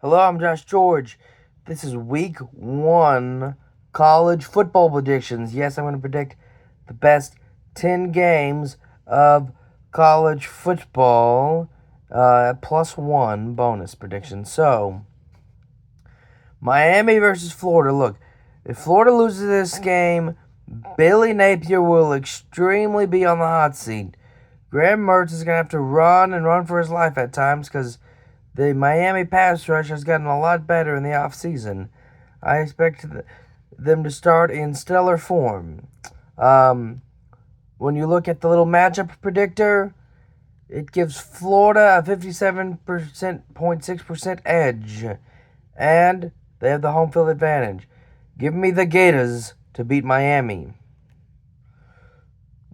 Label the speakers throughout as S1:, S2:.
S1: Hello, I'm Josh George. This is week one college football predictions. Yes, I'm going to predict the best 10 games of college football, plus one bonus prediction. So, Miami versus Florida. Look, if Florida loses this game, Billy Napier will extremely be on the hot seat. Graham Mertz is going to have to run and run for his life at times because the Miami pass rush has gotten a lot better in the offseason. I expect them to start in stellar form. When you look at the little matchup predictor, it gives Florida a 57.6% edge, and they have the home field advantage. Give me the Gators to beat Miami.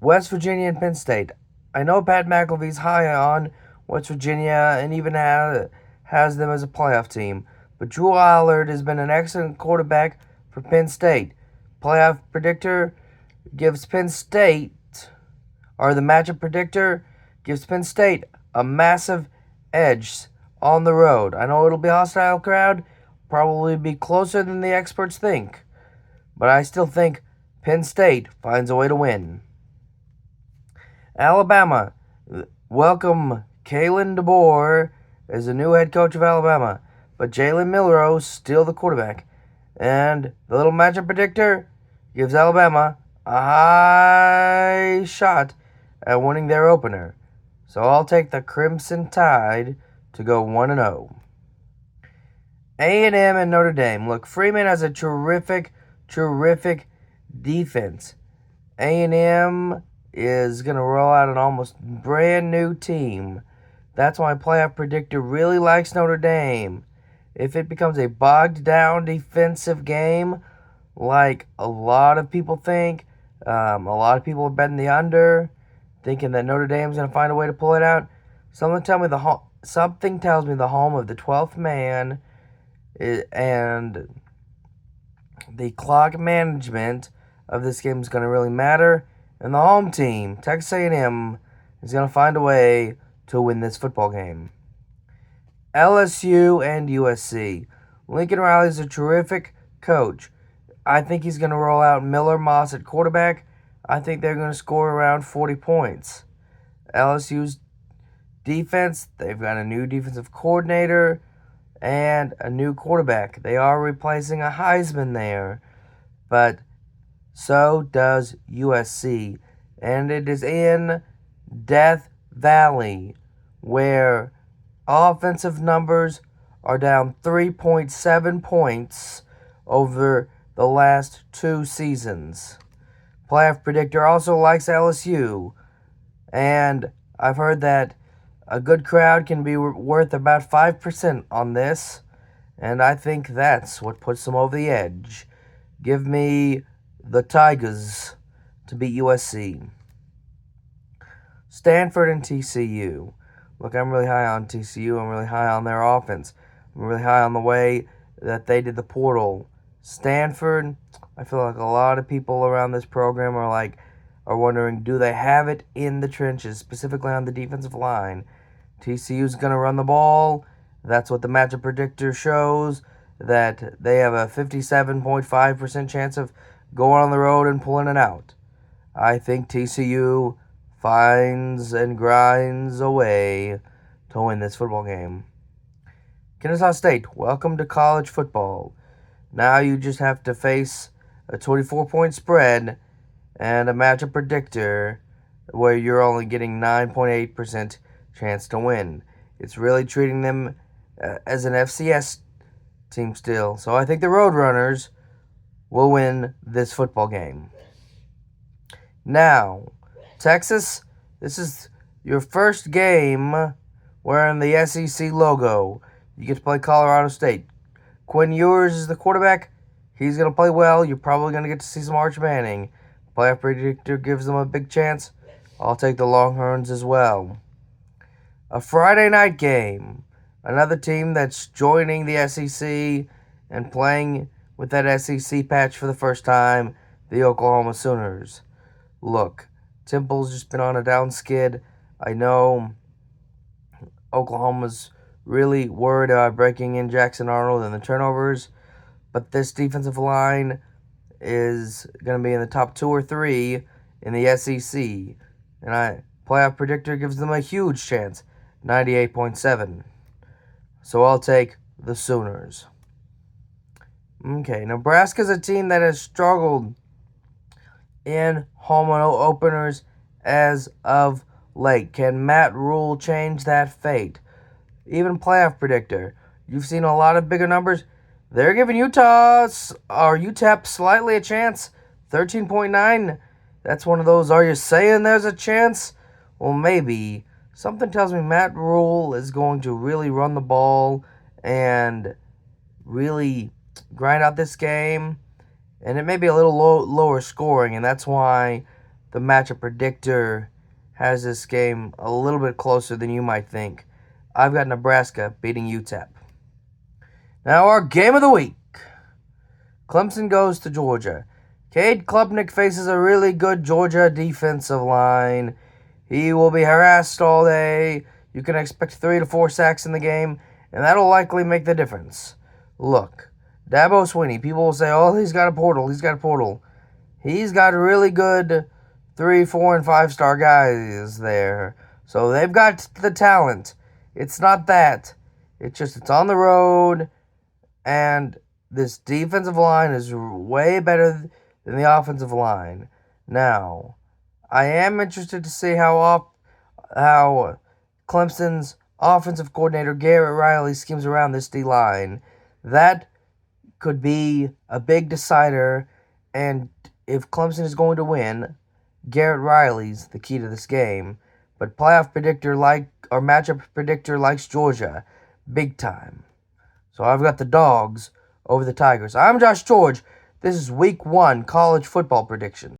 S1: West Virginia and Penn State. I know Pat McAfee's high on West Virginia and even has them as a playoff team, but Drew Allard has been an excellent quarterback for Penn State. Playoff predictor gives Penn State, or the matchup predictor gives Penn State a massive edge on the road. I know it'll be a hostile crowd, probably be closer than the experts think, but I still think Penn State finds a way to win. Alabama, welcome Kalen DeBoer as the new head coach of Alabama, but Jalen Milroe still the quarterback. And the little matchup predictor gives Alabama a high shot at winning their opener. So I'll take the Crimson Tide to go 1-0. A&M and Notre Dame. Look, Freeman has a terrific defense. A&M is going to roll out an almost brand new team. That's why playoff predictor really likes Notre Dame. If it becomes a bogged down defensive game, like a lot of people think, a lot of people are betting the under, thinking that Notre Dame's going to find a way to pull it out. Something tells me the home of the 12th man and the clock management of this game is going to really matter. And the home team, Texas A&M, is going to find a way to win this football game. LSU and USC. Lincoln Riley is a terrific coach. I think he's going to roll out Miller Moss at quarterback. I think they're going to score around 40 points. LSU's defense, they've got a new defensive coordinator and a new quarterback. They are replacing a Heisman there, but so does USC. And it is in Death Valley, where offensive numbers are down 3.7 points over the last two seasons. Playoff predictor also likes LSU, and I've heard that a good crowd can be worth about 5% on this, and I think that's what puts them over the edge. Give me the Tigers to beat USC. Stanford and TCU. Look, I'm really high on TCU. I'm really high on their offense. I'm really high on the way that they did the portal. Stanford, I feel like a lot of people around this program are wondering, do they have it in the trenches, specifically on the defensive line? TCU's going to run the ball. That's what the matchup predictor shows, that they have a 57.5% chance of going on the road and pulling it out. I think TCU finds and grinds away to win this football game. Kennesaw State, welcome to college football. Now you just have to face a 24-point spread and a matchup predictor where you're only getting 9.8% chance to win. It's really treating them as an FCS team still. So I think the Roadrunners will win this football game. Now, Texas, this is your first game wearing the SEC logo. You get to play Colorado State. Quinn Ewers is the quarterback. He's going to play well. You're probably going to get to see some Arch Manning. Playoff predictor gives them a big chance. I'll take the Longhorns as well. A Friday night game. Another team that's joining the SEC and playing with that SEC patch for the first time, the Oklahoma Sooners. Look, Temple's just been on a down skid. I know Oklahoma's really worried about breaking in Jackson Arnold and the turnovers. But this defensive line is going to be in the top 2 or 3 in the SEC. And playoff predictor gives them a huge chance, 98.7. So I'll take the Sooners. Okay, Nebraska's a team that has struggled in home openers as of late. Can Matt Rhule change that fate? Even playoff predictor, you've seen a lot of bigger numbers. They're giving UTEP slightly a chance, 13.9. That's one of those, are you saying there's a chance? Well, maybe. Something tells me Matt Rhule is going to really run the ball and really grind out this game. And it may be a little lower scoring, and that's why the matchup predictor has this game a little bit closer than you might think. I've got Nebraska beating UTEP. Now our game of the week. Clemson goes to Georgia. Cade Klubnik faces a really good Georgia defensive line. He will be harassed all day. You can expect 3 to 4 sacks in the game, and that'll likely make the difference. Look, Dabo Swinney, people will say, oh, he's got a portal. He's got really good 3, 4, and 5-star guys there. So they've got the talent. It's not that. It's on the road, and this defensive line is way better than the offensive line. Now, I am interested to see how Clemson's offensive coordinator Garrett Riley schemes around this D-line. That could be a big decider, and if Clemson is going to win, Garrett Riley's the key to this game. But matchup predictor likes Georgia big time. So I've got the Dogs over the Tigers. I'm Josh George. This is Week 1 college football prediction.